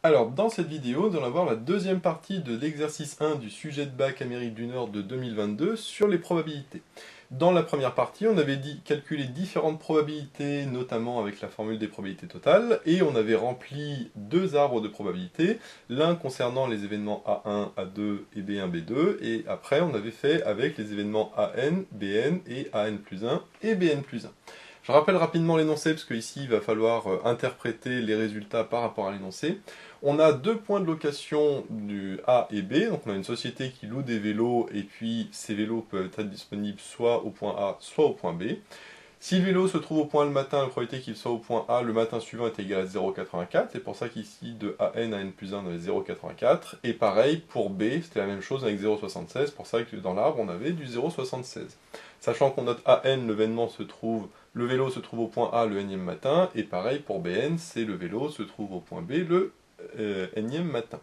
Alors, dans cette vidéo, nous allons voir la deuxième partie de l'exercice 1 du sujet de bac Amérique du Nord de 2022 sur les probabilités. Dans la première partie, on avait calculé différentes probabilités, notamment avec la formule des probabilités totales, et on avait rempli deux arbres de probabilités, l'un concernant les événements A1, A2 et B1, B2, et après on avait fait avec les événements AN, BN et AN plus 1 et BN plus 1. Je rappelle rapidement l'énoncé, parce qu'ici il va falloir interpréter les résultats par rapport à l'énoncé. On a deux points de location du A et B, donc on a une société qui loue des vélos, et puis ces vélos peuvent être disponibles soit au point A, soit au point B. Si le vélo se trouve au point le matin, la probabilité qu'il soit au point A le matin suivant est égale à 0,84, c'est pour ça qu'ici de AN à N plus 1 on avait 0,84, et pareil pour B, c'était la même chose avec 0,76, pour ça que dans l'arbre on avait du 0,76. Sachant qu'on note AN, le vélo se trouve au point A le nème matin, et pareil pour BN, c'est le vélo se trouve au point B le nème matin.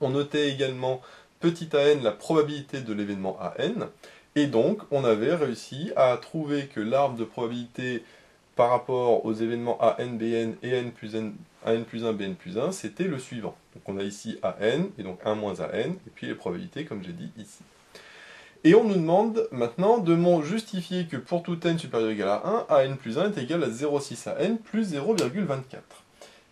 On notait également petit an la probabilité de l'événement AN, et donc on avait réussi à trouver que l'arbre de probabilité par rapport aux événements AN, BN et AN plus 1, BN plus 1, c'était le suivant. Donc on a ici AN, et donc 1 moins AN, et puis les probabilités comme j'ai dit ici. Et on nous demande maintenant de justifier que pour tout n supérieur ou égal à 1, AN plus 1 est égal à 0,6 AN plus 0,24.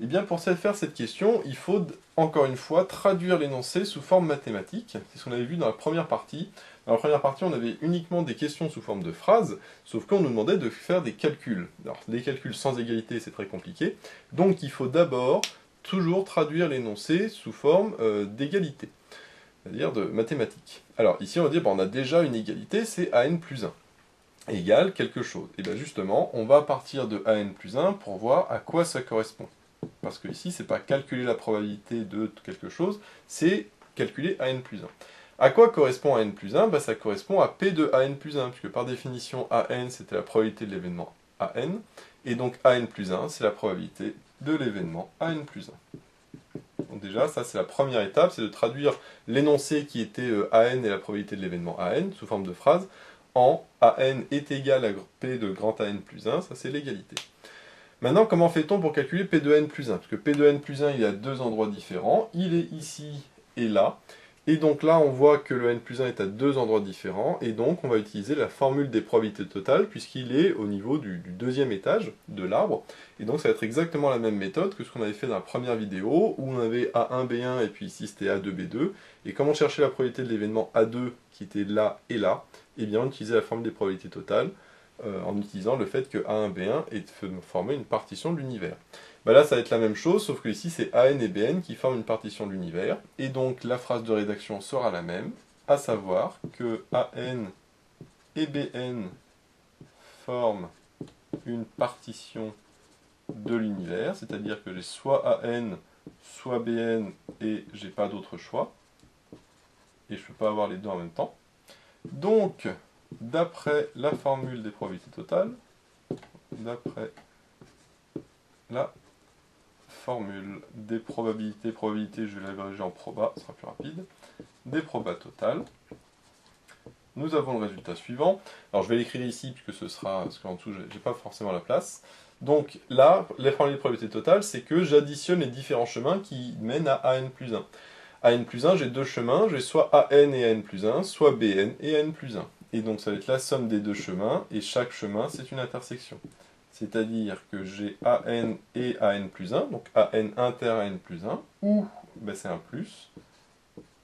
Et bien pour faire cette question, il faut encore une fois traduire l'énoncé sous forme mathématique. C'est ce qu'on avait vu dans la première partie. Dans la première partie, on avait uniquement des questions sous forme de phrases, sauf qu'on nous demandait de faire des calculs. Alors, des calculs sans égalité, c'est très compliqué. Donc il faut d'abord toujours traduire l'énoncé sous forme d'égalité, c'est-à-dire de mathématiques. Alors ici, on va dire, on a déjà une égalité, c'est AN plus 1 égale quelque chose. Et bien justement, on va partir de AN plus 1 pour voir à quoi ça correspond. Parce que ici, c'est pas calculer la probabilité de quelque chose, c'est calculer AN plus 1. À quoi correspond AN plus 1 ? Ça correspond à P de AN plus 1, puisque par définition, AN, c'était la probabilité de l'événement AN, et donc AN plus 1, c'est la probabilité de l'événement AN plus 1. Donc déjà, ça c'est la première étape, c'est de traduire l'énoncé qui était AN et la probabilité de l'événement AN, sous forme de phrase, en AN est égal à P de grand AN plus 1, ça c'est l'égalité. Maintenant, comment fait-on pour calculer P de n plus 1 ? Parce que P de n plus 1, il est à deux endroits différents. Il est ici et là. Et donc là, on voit que le n plus 1 est à deux endroits différents. Et donc, on va utiliser la formule des probabilités totales, puisqu'il est au niveau du deuxième étage de l'arbre. Et donc, ça va être exactement la même méthode que ce qu'on avait fait dans la première vidéo, où on avait A1, B1, et puis ici, c'était A2, B2. Et comment chercher la probabilité de l'événement A2, qui était là et là ? Eh bien, on utilisait la formule des probabilités totales, en utilisant le fait que A1, B1 est former une partition de l'univers. Là, ça va être la même chose, sauf que ici, c'est AN et BN qui forment une partition de l'univers, et donc la phrase de rédaction sera la même, à savoir que AN et BN forment une partition de l'univers, c'est-à-dire que j'ai soit AN, soit BN, et j'ai pas d'autre choix, et je peux pas avoir les deux en même temps. Donc, d'après la formule des probabilités totales, d'après la formule des probabilités, je vais l'abréger en proba, ce sera plus rapide, des probas totales, nous avons le résultat suivant. Alors je vais l'écrire ici, puisque ce sera, parce qu'en dessous, j'ai pas forcément la place. Donc là, la formule des probabilités totales, c'est que j'additionne les différents chemins qui mènent à AN plus 1. AN plus 1, j'ai deux chemins, j'ai soit AN et AN plus 1, soit BN et AN plus 1. Et donc ça va être la somme des deux chemins, et chaque chemin, c'est une intersection. C'est-à-dire que j'ai AN et AN plus 1, donc AN inter AN plus 1, ou c'est un plus.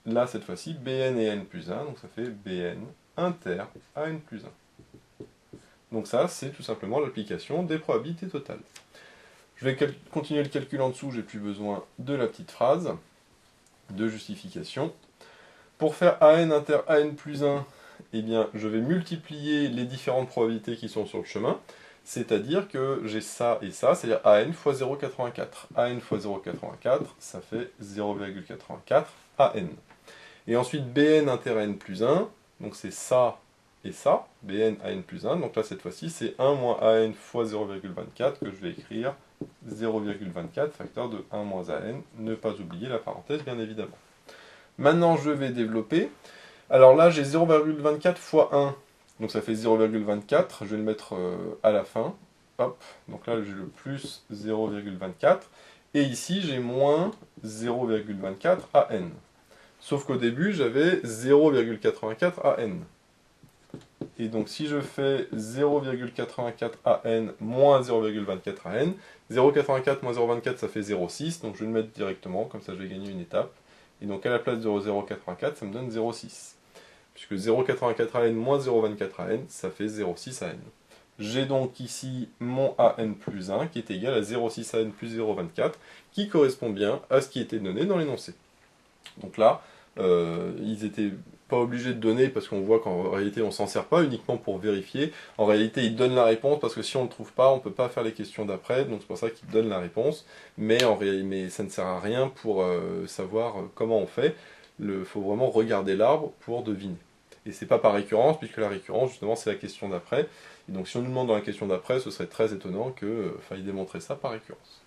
Là, cette fois-ci, BN et AN plus 1, donc ça fait BN inter AN plus 1. Donc ça, c'est tout simplement l'application des probabilités totales. Je vais continuer le calcul en dessous, j'ai plus besoin de la petite phrase de justification. Pour faire AN inter AN plus 1, eh bien, je vais multiplier les différentes probabilités qui sont sur le chemin, c'est-à-dire que j'ai ça et ça, c'est-à-dire AN fois 0,84. AN fois 0,84, ça fait 0,84 AN. Et ensuite BN inter AN plus 1, donc c'est ça et ça, BN AN plus 1, donc là cette fois-ci c'est 1 moins AN fois 0,24 que je vais écrire 0,24 facteur de 1 moins AN, ne pas oublier la parenthèse bien évidemment. Maintenant je vais développer, alors là j'ai 0,24 fois 1, donc ça fait 0,24, je vais le mettre à la fin, hop, donc là j'ai le plus 0,24, Et ici, j'ai moins 0,24 à n. Sauf qu'au début, j'avais 0,84 à n. Et donc si je fais 0,84 à n moins 0,24 à n, 0,84 moins 0,24 ça fait 0,6, donc je vais le mettre directement, comme ça je vais gagner une étape. Et donc à la place de 0,84, ça me donne 0,6. Puisque 0,84 à n moins 0,24 à n, ça fait 0,6 à n. J'ai donc ici mon an plus 1 qui est égal à 0,6 à n plus 0,24, qui correspond bien à ce qui était donné dans l'énoncé. Donc là, ils n'étaient pas obligés de donner parce qu'on voit qu'en réalité on s'en sert pas uniquement pour vérifier. En réalité ils donnent la réponse parce que si on ne le trouve pas, on ne peut pas faire les questions d'après, donc c'est pour ça qu'ils donnent la réponse. Mais ça ne sert à rien pour savoir comment on fait. Il faut vraiment regarder l'arbre pour deviner. Et c'est pas par récurrence, puisque la récurrence justement c'est la question d'après. Et donc si on nous demande dans la question d'après, ce serait très étonnant qu'il faille démontrer ça par récurrence.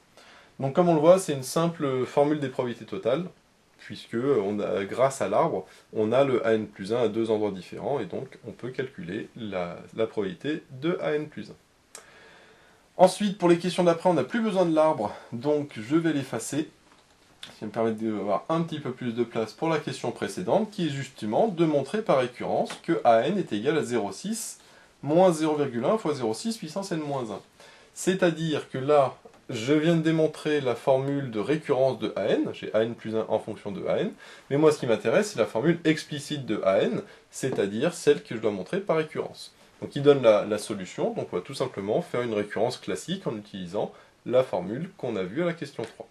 Donc comme on le voit, c'est une simple formule des probabilités totales, puisque grâce à l'arbre, on a le an plus 1 à deux endroits différents, et donc on peut calculer la probabilité de an plus 1. Ensuite, pour les questions d'après, on n'a plus besoin de l'arbre, donc je vais l'effacer, ce qui me permet d'avoir un petit peu plus de place pour la question précédente, qui est justement de montrer par récurrence que an est égal à 0,6 moins 0,1 fois 0,6 puissance n-1. C'est-à-dire que là, je viens de démontrer la formule de récurrence de an, j'ai an plus 1 en fonction de an, mais moi ce qui m'intéresse c'est la formule explicite de an, c'est-à-dire celle que je dois montrer par récurrence. Donc il donne la solution, donc on va tout simplement faire une récurrence classique en utilisant la formule qu'on a vue à la question 3.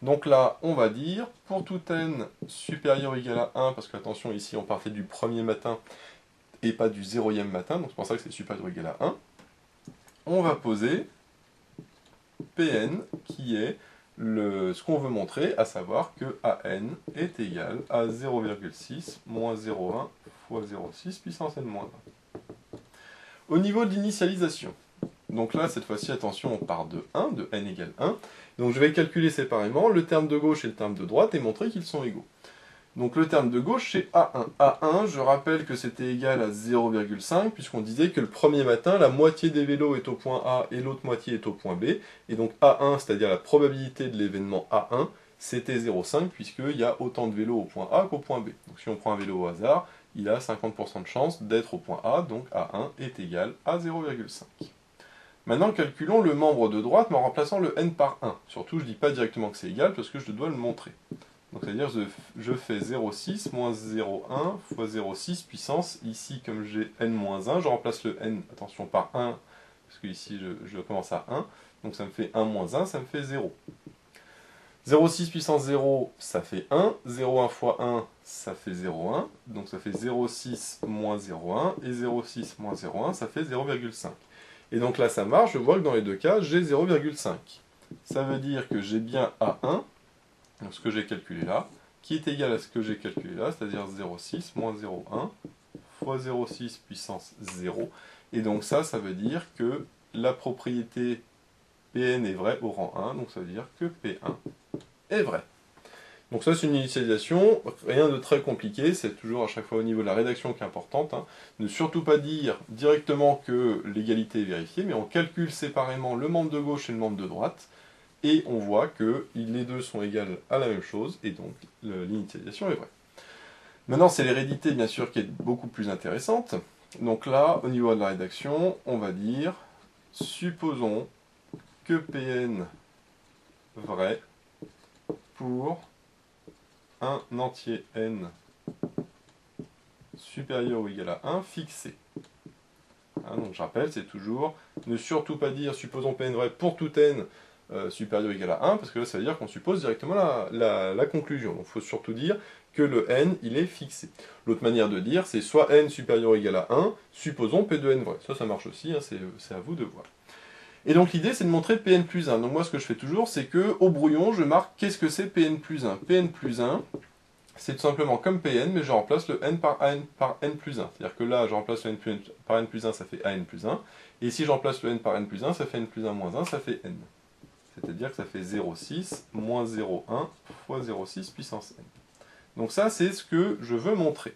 Donc là, on va dire, pour tout n supérieur ou égal à 1, parce que attention, ici on partait du premier matin et pas du 0e matin, donc c'est pour ça que c'est supérieur ou égal à 1, on va poser Pn qui est ce qu'on veut montrer, à savoir que An est égal à 0,6 moins 0,1 fois 0,6 puissance n-1. Au niveau de l'initialisation, donc là cette fois-ci attention on part de 1, de n égale 1, donc je vais calculer séparément le terme de gauche et le terme de droite et montrer qu'ils sont égaux. Donc le terme de gauche c'est A1. A1, je rappelle que c'était égal à 0,5, puisqu'on disait que le premier matin, la moitié des vélos est au point A et l'autre moitié est au point B. Et donc A1, c'est-à-dire la probabilité de l'événement A1, c'était 0,5, puisqu'il y a autant de vélos au point A qu'au point B. Donc si on prend un vélo au hasard, il a 50% de chance d'être au point A, donc A1 est égal à 0,5. Maintenant, calculons le membre de droite, mais en remplaçant le n par 1. Surtout, je ne dis pas directement que c'est égal, parce que je dois le montrer. Donc c'est-à-dire je fais 0,6 moins 0,1 fois 0,6 puissance, ici comme j'ai n-1, je remplace le n, attention, par 1, parce que ici je commence à 1, donc ça me fait 1 moins 1, ça me fait 0. 0,6 puissance 0, ça fait 1, 0,1 fois 1, ça fait 0,1, donc ça fait 0,6 moins 0,1, et 0,6 moins 0,1, ça fait 0,5. Et donc là ça marche, je vois que dans les deux cas, j'ai 0,5. Ça veut dire que j'ai bien A1, donc ce que j'ai calculé là, qui est égal à ce que j'ai calculé là, c'est-à-dire 0,6 moins 0,1 fois 0,6 puissance 0. Et donc ça veut dire que la propriété Pn est vraie au rang 1, donc ça veut dire que P1 est vrai. Donc ça c'est une initialisation, rien de très compliqué, c'est toujours à chaque fois au niveau de la rédaction qui est importante. Ne surtout pas dire directement que l'égalité est vérifiée, mais on calcule séparément le membre de gauche et le membre de droite, et on voit que les deux sont égales à la même chose, et donc l'initialisation est vraie. Maintenant, c'est l'hérédité, bien sûr, qui est beaucoup plus intéressante. Donc là, au niveau de la rédaction, on va dire, supposons que Pn vrai pour un entier n supérieur ou égal à 1 fixé. Donc je rappelle, c'est toujours, ne surtout pas dire, supposons Pn vrai pour tout n, supérieur ou égal à 1, parce que là ça veut dire qu'on suppose directement la conclusion. Donc il faut surtout dire que le n il est fixé. L'autre manière de dire c'est soit n supérieur ou égal à 1, supposons P de n vrai. Ça marche aussi, c'est à vous de voir. Et donc l'idée c'est de montrer Pn plus 1. Donc moi ce que je fais toujours c'est que au brouillon je marque qu'est-ce que c'est Pn plus 1. Pn plus 1 c'est tout simplement comme Pn mais je remplace le n par n plus 1. C'est-à-dire que là je remplace le n par n plus 1 ça fait an plus 1. Et si je remplace le n par n plus 1 ça fait n plus 1 moins 1 ça fait n. C'est-à-dire que ça fait 0,6 moins 0,1 fois 0,6 puissance n. Donc ça, c'est ce que je veux montrer.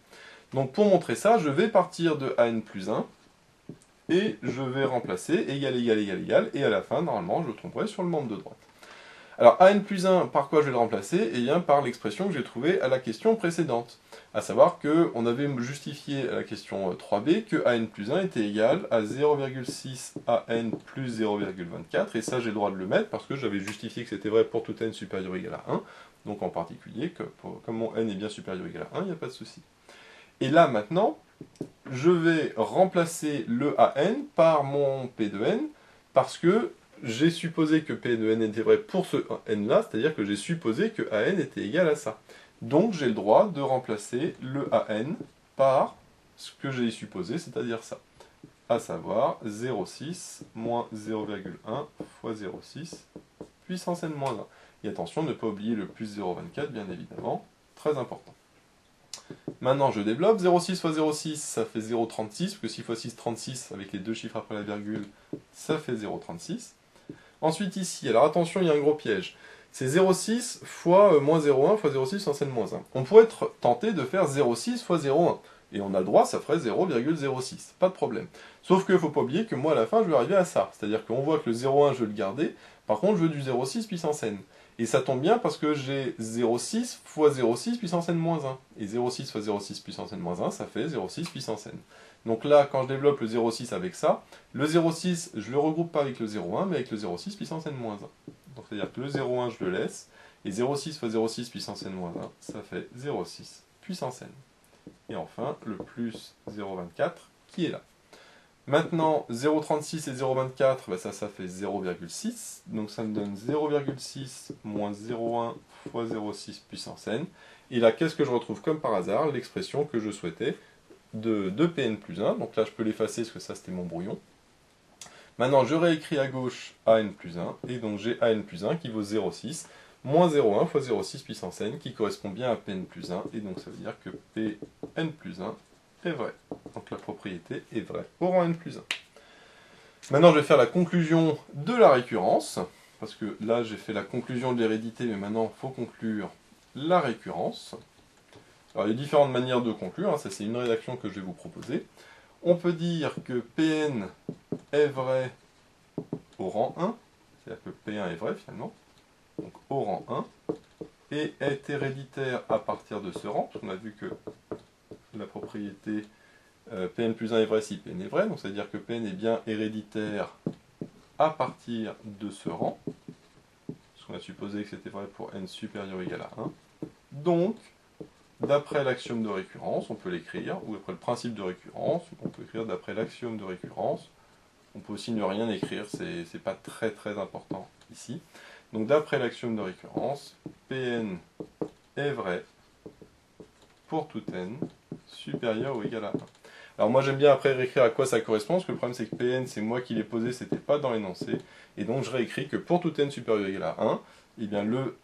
Donc pour montrer ça, je vais partir de an plus 1, et je vais remplacer égal, égal, égal, égal, et à la fin, normalement, je tomberai sur le membre de droite. Alors, an plus 1, par quoi je vais le remplacer? Eh bien, par l'expression que j'ai trouvée à la question précédente. À savoir qu'on avait justifié à la question 3b que an plus 1 était égal à 0,6 an plus 0,24, et ça j'ai le droit de le mettre parce que j'avais justifié que c'était vrai pour tout n supérieur ou égal à 1, donc en particulier, comme mon n est bien supérieur ou égal à 1, il n'y a pas de souci. Et là maintenant, je vais remplacer le an par mon p de n, parce que j'ai supposé que p de n était vrai pour ce n là, c'est-à-dire que j'ai supposé que an était égal à ça. Donc j'ai le droit de remplacer le an par ce que j'ai supposé, c'est-à-dire ça. À savoir 0,6 moins 0,1 fois 0,6 puissance n moins 1. Et attention, ne pas oublier le plus 0,24, bien évidemment, très important. Maintenant, je développe. 0,6 fois 0,6, ça fait 0,36, parce que 6 fois 6, 36, avec les deux chiffres après la virgule, ça fait 0,36. Ensuite, ici, alors attention, il y a un gros piège. C'est 0,6 fois moins 0,1 fois 0,6 puissance n moins 1. On pourrait être tenté de faire 0,6 fois 0,1. Et on a le droit, ça ferait 0,06. Pas de problème. Sauf qu'il ne faut pas oublier que moi, à la fin, je vais arriver à ça. C'est-à-dire qu'on voit que le 0,1, je veux le garder. Par contre, je veux du 0,6 puissance n. Et ça tombe bien parce que j'ai 0,6 fois 0,6 puissance n moins 1. Et 0,6 fois 0,6 puissance n moins 1, ça fait 0,6 puissance n. Donc là, quand je développe le 0,6 avec ça, le 0,6, je ne le regroupe pas avec le 0,1, mais avec le 0,6 puissance n moins 1. Donc c'est-à-dire que le 0,1, je le laisse. Et 0,6 fois 0,6 puissance n moins 1, ça fait 0,6 puissance n. Et enfin, le plus 0,24 qui est là. Maintenant, 0,36 et 0,24, bah ça fait 0,6. Donc ça me donne 0,6 moins 0,1 fois 0,6 puissance n. Et là, qu'est-ce que je retrouve comme par hasard? L'expression que je souhaitais de Pn plus 1. Donc là, je peux l'effacer parce que ça, c'était mon brouillon. Maintenant, je réécris à gauche an plus 1. Et donc j'ai an plus 1 qui vaut 0,6 moins 0,1 fois 0,6 puissance n qui correspond bien à Pn plus 1. Et donc ça veut dire que Pn plus 1 est vrai. Donc la propriété est vraie au rang n plus 1. Maintenant, je vais faire la conclusion de la récurrence, parce que là, j'ai fait la conclusion de l'hérédité, mais maintenant, il faut conclure la récurrence. Alors, il y a différentes manières de conclure, hein, ça c'est une rédaction que je vais vous proposer. On peut dire que Pn est vrai au rang 1, c'est-à-dire que P1 est vrai finalement, donc au rang 1, et est héréditaire à partir de ce rang, parce qu'on a vu que la propriété Pn plus 1 est vrai si Pn est vrai, donc c'est-à-dire que Pn est bien héréditaire à partir de ce rang, parce qu'on a supposé que c'était vrai pour n supérieur ou égal à 1. Donc, d'après l'axiome de récurrence, on peut l'écrire, ou d'après le principe de récurrence, on peut écrire d'après l'axiome de récurrence. On peut aussi ne rien écrire, c'est pas très très important ici. Donc d'après l'axiome de récurrence, Pn est vrai pour tout n supérieur ou égal à 1. Alors moi j'aime bien après réécrire à quoi ça correspond, parce que le problème c'est que Pn c'est moi qui l'ai posé, c'était pas dans l'énoncé, et donc je réécris que pour tout n supérieur ou égal à 1, et bien le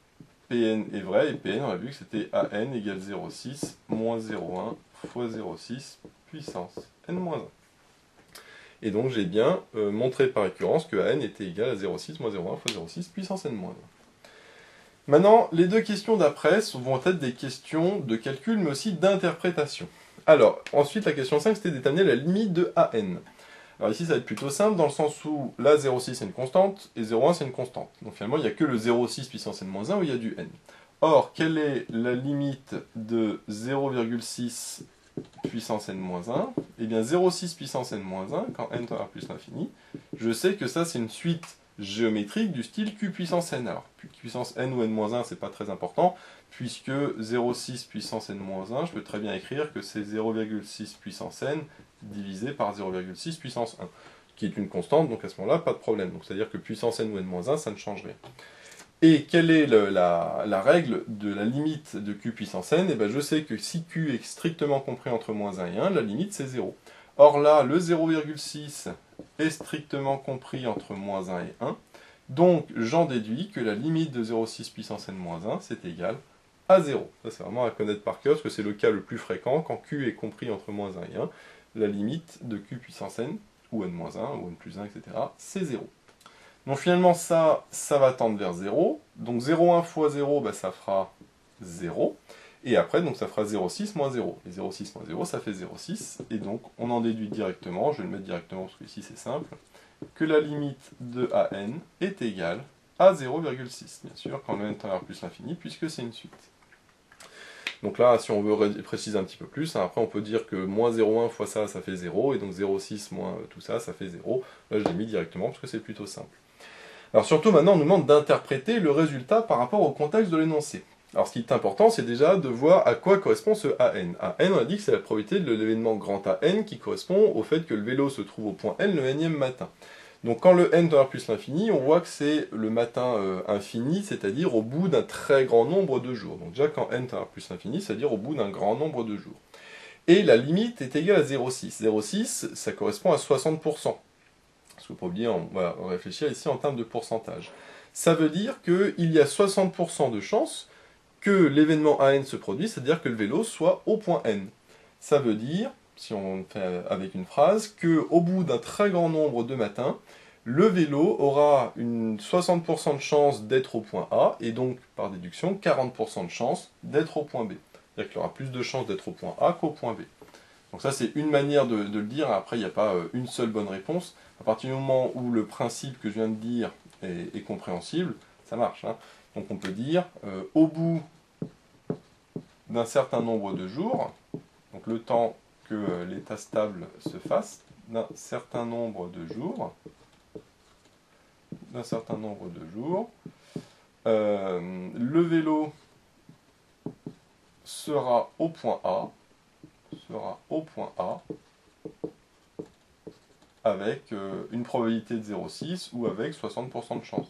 Pn est vrai, et Pn on a vu que c'était an égale 0,6 moins 0,1 fois 0,6 puissance n moins 1. Et donc j'ai bien montré par récurrence que an était égal à 0,6 moins 0,1 fois 0,6 puissance n moins 1. Maintenant, les deux questions d'après vont être des questions de calcul, mais aussi d'interprétation. Alors, ensuite, la question 5, c'était d'établir la limite de an. Alors ici, ça va être plutôt simple, dans le sens où là, 0,6 c'est une constante, et 0,1 c'est une constante. Donc finalement, il n'y a que le 0,6 puissance n-1 où il y a du n. Or, quelle est la limite de 0,6 puissance n-1? Eh bien, 0,6 puissance n-1, quand n tend vers plus l'infini, je sais que ça, c'est une suite géométrique du style q puissance n. Alors, puissance n ou n-1, c'est pas très important, puisque 0,6 puissance n-1, je peux très bien écrire que c'est 0,6 puissance n divisé par 0,6 puissance 1, qui est une constante, donc à ce moment-là, pas de problème. Donc c'est-à-dire que puissance n ou n-1, ça ne change rien. Et quelle est la règle de la limite de q puissance n? Eh bien, je sais que si q est strictement compris entre moins 1 et 1, la limite c'est 0. Or là, le 0,6 est strictement compris entre moins 1 et 1, donc j'en déduis que la limite de 0,6 puissance n-1, c'est égal à 0. Ça c'est vraiment à connaître par cœur, parce que c'est le cas le plus fréquent, quand q est compris entre moins 1 et 1, la limite de q puissance n, ou n-1, ou n plus 1, etc., c'est 0. Donc finalement, ça va tendre vers 0. Donc 0,1 fois 0, bah, ça fera 0. Et après, donc ça fera 0,6 moins 0. Et 0,6 moins 0, ça fait 0,6. Et donc, on en déduit directement, je vais le mettre directement parce que ici c'est simple, que la limite de an est égale à 0,6, bien sûr, quand le n tend vers plus l'infini, puisque c'est une suite. Donc là, si on veut préciser un petit peu plus, hein, après on peut dire que moins 0,1 fois ça, ça fait 0, et donc 0,6 moins tout ça, ça fait 0. Là, je l'ai mis directement, parce que c'est plutôt simple. Alors surtout, maintenant, on nous demande d'interpréter le résultat par rapport au contexte de l'énoncé. Alors ce qui est important, c'est déjà de voir à quoi correspond ce AN. AN, on a dit que c'est la probabilité de l'événement grand AN qui correspond au fait que le vélo se trouve au point N le nème matin. Donc quand le n tend vers plus l'infini, on voit que c'est le matin infini, c'est-à-dire au bout d'un très grand nombre de jours. Donc déjà quand n tend vers plus l'infini, c'est-à-dire au bout d'un grand nombre de jours. Et la limite est égale à 0,6. 0,6, ça correspond à 60%. Parce qu'il ne faut pas oublier, on va réfléchir ici en termes de pourcentage. Ça veut dire qu'il y a 60% de chances que l'événement AN se produise, c'est-à-dire que le vélo soit au point N. Ça veut dire, si on fait avec une phrase, qu'au bout d'un très grand nombre de matins, le vélo aura une 60% de chance d'être au point A, et donc, par déduction, 40% de chance d'être au point B. C'est-à-dire qu'il aura plus de chances d'être au point A qu'au point B. Donc ça, c'est une manière de le dire. Après, il n'y a pas une seule bonne réponse. À partir du moment où le principe que je viens de dire est compréhensible, ça marche. Hein. Donc on peut dire, au bout d'un certain nombre de jours, donc le temps que l'état stable se fasse, d'un certain nombre de jours, le vélo sera au point A, avec une probabilité de 0,6 ou avec 60% de chance.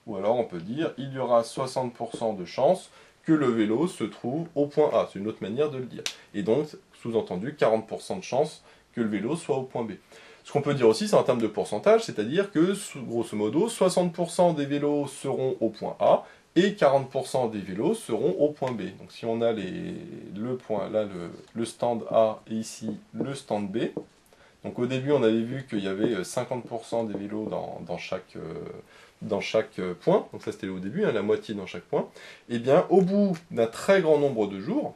Ou alors on peut dire, il y aura 60% de chance que le vélo se trouve au point A. C'est une autre manière de le dire. Et donc, sous-entendu, 40% de chance que le vélo soit au point B. Ce qu'on peut dire aussi, c'est en termes de pourcentage, c'est-à-dire que, grosso modo, 60% des vélos seront au point A et 40% des vélos seront au point B. Donc si on a le stand A et ici le stand B, donc au début on avait vu qu'il y avait 50% des vélos dans chaque point, donc ça c'était au début, hein, la moitié dans chaque point, et bien au bout d'un très grand nombre de jours,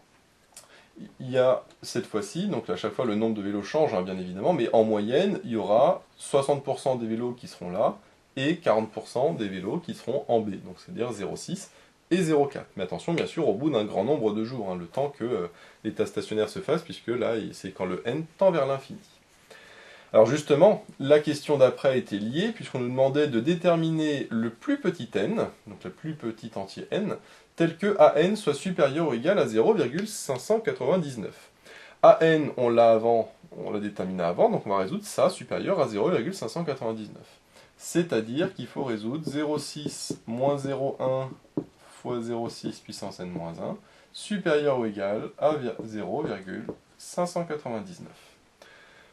il y a cette fois-ci, donc à chaque fois le nombre de vélos change hein, bien évidemment, mais en moyenne il y aura 60% des vélos qui seront là, et 40% des vélos qui seront en B, donc c'est-à-dire 0,6 et 0,4. Mais attention bien sûr au bout d'un grand nombre de jours, hein, le temps que l'état stationnaire se fasse, puisque là c'est quand le n tend vers l'infini. Alors justement, la question d'après était liée, puisqu'on nous demandait de déterminer le plus petit n, donc le plus petit entier n, tel que an soit supérieur ou égal à 0,599. An, on l'a déterminé avant, donc on va résoudre ça supérieur à 0,599. C'est-à-dire qu'il faut résoudre 0,6 moins 0,1 fois 0,6 puissance n-1 supérieur ou égal à 0,599.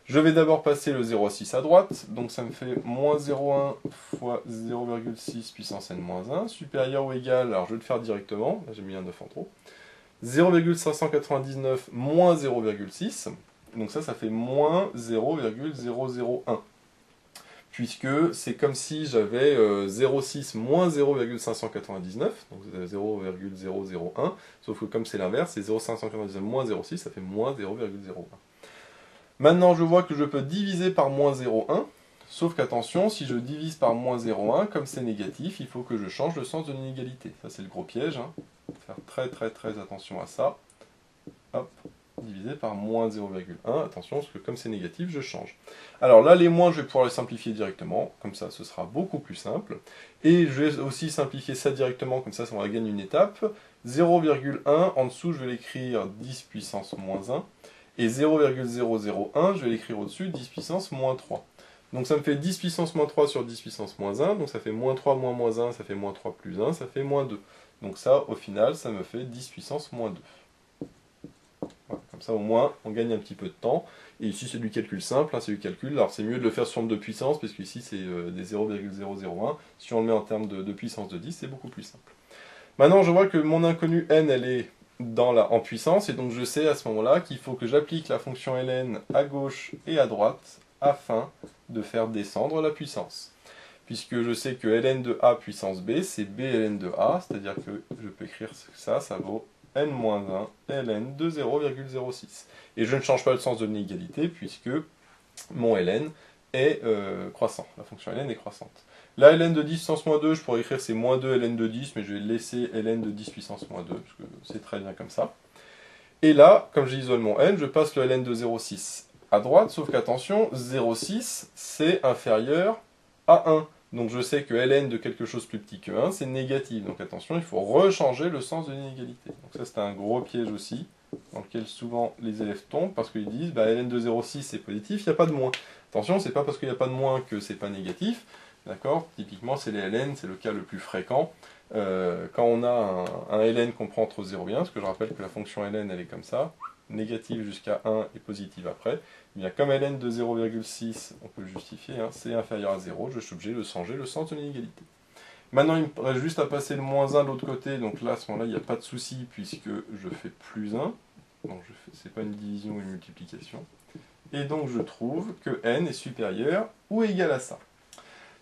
Je vais d'abord passer le 0,6 à droite, donc ça me fait moins 0,1 fois 0,6 puissance n-1, supérieur ou égal, alors je vais le faire directement, j'ai mis un 9 en trop, 0,599 moins 0,6, donc ça fait moins 0,001. Puisque c'est comme si j'avais 0,6 moins 0,599, donc 0,001, sauf que comme c'est l'inverse, c'est 0,599 moins 0,6, ça fait moins 0,01. Maintenant, je vois que je peux diviser par moins 0,1, sauf qu'attention, si je divise par moins 0,1, comme c'est négatif, il faut que je change le sens de l'inégalité. Ça, c'est le gros piège. Hein. Faire très attention à ça. Hop, divisé par moins 0,1. Attention, parce que comme c'est négatif, je change. Alors là, les moins, je vais pouvoir les simplifier directement. Comme ça, ce sera beaucoup plus simple. Et je vais aussi simplifier ça directement, comme ça on va gagner une étape. 0,1, en dessous, je vais l'écrire 10 puissance moins 1. Et 0,001, je vais l'écrire au-dessus, 10 puissance moins 3. Donc ça me fait 10 puissance moins 3 sur 10 puissance moins 1, donc ça fait moins 3 moins moins 1, ça fait moins 3 plus 1, ça fait moins 2. Donc ça, au final, ça me fait 10 puissance moins 2. Voilà, comme ça, au moins, on gagne un petit peu de temps. Et ici, c'est du calcul simple, hein, c'est du calcul. Alors c'est mieux de le faire sur nombre de puissance, parce qu'ici, c'est des 0,001. Si on le met en termes de puissance de 10, c'est beaucoup plus simple. Maintenant, je vois que mon inconnue n, elle est en puissance, et donc je sais à ce moment-là qu'il faut que j'applique la fonction ln à gauche et à droite afin de faire descendre la puissance. Puisque je sais que ln de a puissance b, c'est b ln de a, c'est-à-dire que je peux écrire ça vaut n-1 ln de 0,06. Et je ne change pas le sens de l'inégalité, puisque mon ln est croissant, la fonction ln est croissante. La ln de 10 puissance moins 2, je pourrais écrire c'est moins 2 ln de 10, mais je vais laisser ln de 10 puissance moins 2, parce que c'est très bien comme ça. Et là, comme j'isole mon n, je passe le ln de 0,6 à droite, sauf qu'attention, 0,6 c'est inférieur à 1. Donc je sais que ln de quelque chose plus petit que 1, c'est négatif. Donc attention, il faut rechanger le sens de l'inégalité. Donc ça c'est un gros piège aussi, dans lequel souvent les élèves tombent, parce qu'ils disent bah, ln de 0,6 c'est positif, il n'y a pas de moins. Attention, c'est pas parce qu'il n'y a pas de moins que c'est pas négatif. D'accord? Typiquement, c'est les ln, c'est le cas le plus fréquent. Quand on a un ln qu'on prend entre 0 et 1, parce que je rappelle que la fonction ln elle est comme ça, négative jusqu'à 1 et positive après, eh bien comme ln de 0,6, on peut le justifier, hein, c'est inférieur à 0, je suis obligé de changer le sens de l'inégalité. Maintenant, il me reste juste à passer le moins 1 de l'autre côté, donc là, à ce moment-là, il n'y a pas de souci, puisque je fais plus 1, donc c'est pas une division ou une multiplication, et donc je trouve que n est supérieur ou égal à ça.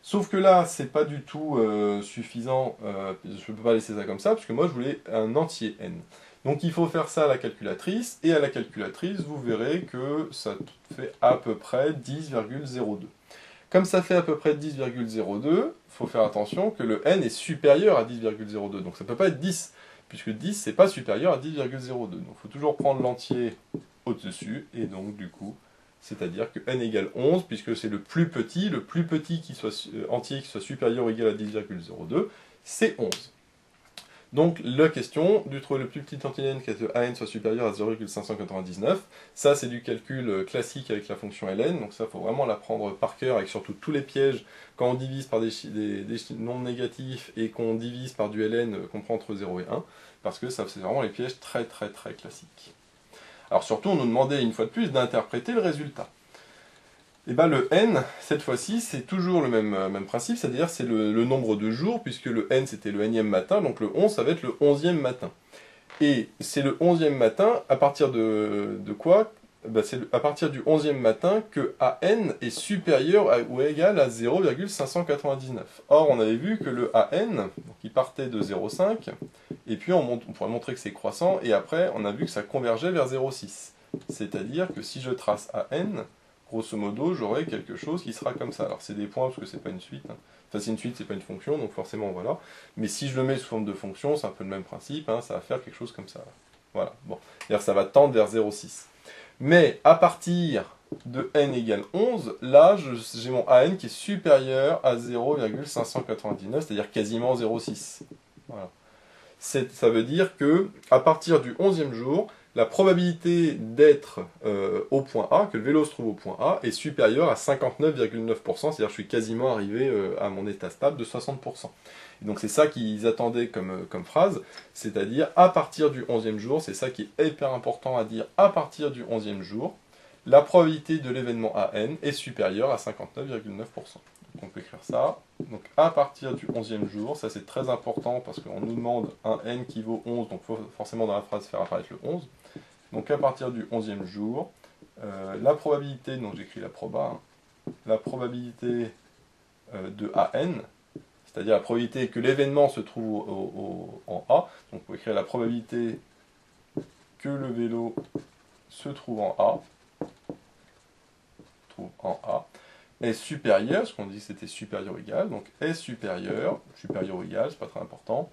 Sauf que là, c'est pas du tout suffisant, je ne peux pas laisser ça comme ça, parce que moi je voulais un entier n. Donc il faut faire ça à la calculatrice, et à la calculatrice, vous verrez que ça fait à peu près 10,02. Comme ça fait à peu près 10,02, il faut faire attention que le n est supérieur à 10,02, donc ça ne peut pas être 10, puisque 10 c'est pas supérieur à 10,02. Donc il faut toujours prendre l'entier au-dessus, et donc du coup, c'est-à-dire que n égale 11, puisque c'est le plus petit qui soit, entier qui soit supérieur ou égal à 10,02, c'est 11. Donc la question du trouver le plus petit entier n, que an soit supérieur à 0,599, ça c'est du calcul classique avec la fonction ln, donc ça il faut vraiment l'apprendre par cœur, avec surtout tous les pièges, quand on divise par des nombres négatifs et qu'on divise par du ln qu'on prend entre 0 et 1, parce que ça c'est vraiment les pièges très classiques. Alors surtout, on nous demandait une fois de plus d'interpréter le résultat. Et bien le n, cette fois-ci, c'est toujours le même principe, c'est-à-dire c'est le nombre de jours, puisque le n c'était le nème matin, donc le 11 ça va être le 11e matin. Et c'est le 11e matin, à partir de quoi? Ben, c'est à partir du 11e matin que an est supérieur ou égal à 0,599. Or, on avait vu que le an, donc il partait de 0,5, et puis on pourrait montrer que c'est croissant, et après on a vu que ça convergeait vers 0,6. C'est-à-dire que si je trace an, grosso modo, j'aurai quelque chose qui sera comme ça. Alors c'est des points parce que c'est pas une suite. Hein. Enfin c'est une suite, c'est pas une fonction, donc forcément voilà. Mais si je le mets sous forme de fonction, c'est un peu le même principe, hein, ça va faire quelque chose comme ça. Voilà, bon. C'est-à-dire ça va tendre vers 0,6. Mais à partir de n égale 11, là j'ai mon an qui est supérieur à 0,599, c'est-à-dire quasiment 0,6. Voilà. Ça veut dire que à partir du 11e jour, la probabilité d'être au point A, que le vélo se trouve au point A, est supérieure à 59,9%, c'est-à-dire que je suis quasiment arrivé à mon état stable de 60%. Et donc c'est ça qu'ils attendaient comme phrase, c'est-à-dire à partir du 11e jour, c'est ça qui est hyper important à dire, à partir du 11e jour, la probabilité de l'événement AN est supérieure à 59,9%. On peut écrire ça. Donc à partir du 11e jour, ça c'est très important parce qu'on nous demande un n qui vaut 11, donc il faut forcément dans la phrase faire apparaître le 11. Donc à partir du 11e jour, la probabilité, donc j'écris la proba, hein, la probabilité de AN, c'est-à-dire la probabilité que l'événement se trouve en A, donc on peut écrire la probabilité que le vélo se trouve en A, est supérieur, parce qu'on dit que c'était supérieur ou égal, donc est supérieur ou égal, c'est pas très important,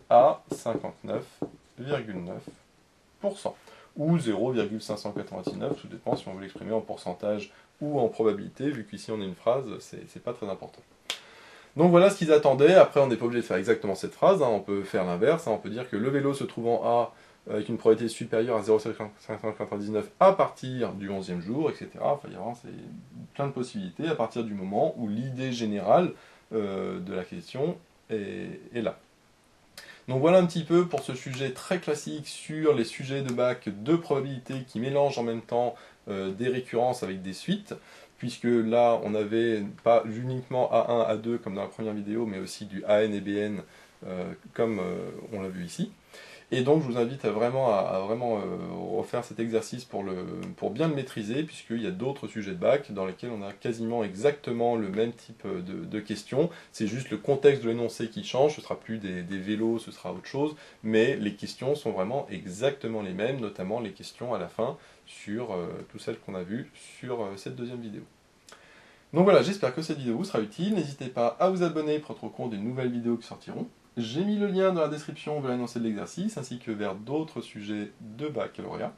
à 59,9%, ou 0,599, tout dépend si on veut l'exprimer en pourcentage ou en probabilité, vu qu'ici on a une phrase, c'est pas très important. Donc voilà ce qu'ils attendaient, après on n'est pas obligé de faire exactement cette phrase, hein, on peut faire l'inverse, hein, on peut dire que le vélo se trouve en A avec une probabilité supérieure à 0,599 à partir du 11e jour, etc. Enfin, il y a vraiment plein de possibilités à partir du moment où l'idée générale de la question est là. Donc voilà un petit peu pour ce sujet très classique sur les sujets de bac de probabilité qui mélangent en même temps des récurrences avec des suites, puisque là on n'avait pas uniquement A1, A2 comme dans la première vidéo, mais aussi du AN et BN comme on l'a vu ici. Et donc je vous invite à vraiment refaire cet exercice pour bien le maîtriser, puisqu'il y a d'autres sujets de bac dans lesquels on a quasiment exactement le même type de questions. C'est juste le contexte de l'énoncé qui change, ce ne sera plus des vélos, ce sera autre chose, mais les questions sont vraiment exactement les mêmes, notamment les questions à la fin sur toutes celles qu'on a vues sur cette deuxième vidéo. Donc voilà, j'espère que cette vidéo vous sera utile. N'hésitez pas à vous abonner pour être au courant des nouvelles vidéos qui sortiront. J'ai mis le lien dans la description vers l'énoncé de l'exercice, ainsi que vers d'autres sujets de baccalauréat.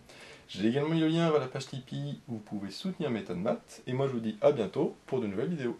J'ai également mis le lien vers la page Tipeee où vous pouvez soutenir Méthode Maths. Et moi je vous dis à bientôt pour de nouvelles vidéos.